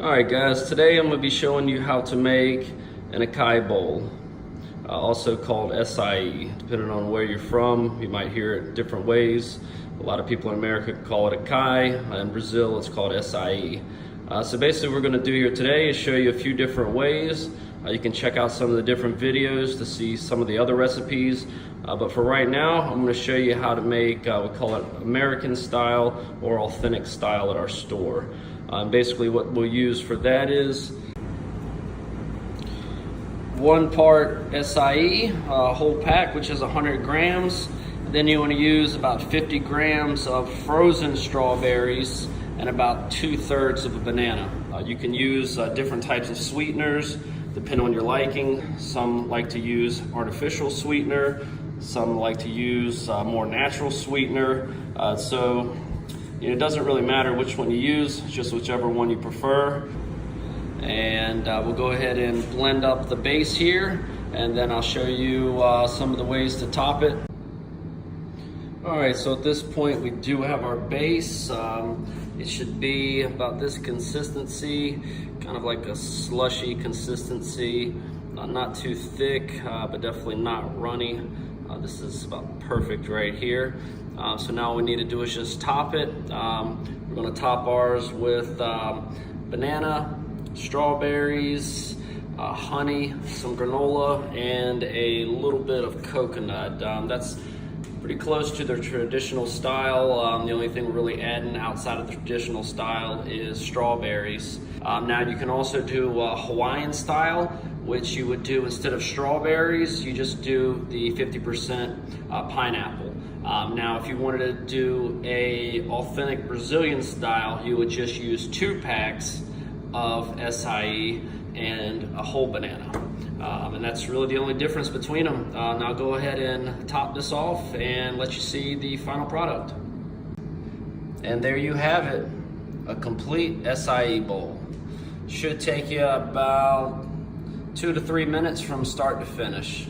Alright guys, today I'm going to be showing you how to make an Acai bowl, also called Acai. Depending on where you're from, you might hear it different ways. A lot of people in America call it Acai. In Brazil, it's called Acai. So basically what we're going to do here today is show you a few different ways. You can check out some of the different videos to see some of the other recipes. But for right now, I'm going to show you how to make, we call it American style or authentic style at our store. Basically what we'll use for that is 1 part acai, whole pack, which is 100 grams. Then you want to use about 50 grams of frozen strawberries and about 2/3 of a banana. You can use different types of sweeteners depending on your liking. Some like to use artificial sweetener, some like to use more natural sweetener. It doesn't really matter which one you use, just whichever one you prefer. And we'll go ahead and blend up the base here, and then I'll show you some of the ways to top it. All right, so at this point we do have our base. It should be about this consistency, kind of like a slushy consistency, not too thick, but definitely not runny. This is about perfect right here. So now all we need to do is just top it. We're gonna top ours with banana, strawberries, honey, some granola, and a little bit of coconut. That's pretty close to their traditional style. The only thing we're really adding outside of the traditional style is strawberries. Now you can also do Hawaiian style, which you would do instead of strawberries, you just do the 50% pineapple. Now if you wanted to do a authentic Brazilian style, you would just use 2 packs of acai and a whole banana. And that's really the only difference between them. Now go ahead and top this off and let you see the final product. And there you have it, a complete acai bowl. Should take you about 2 to 3 minutes from start to finish.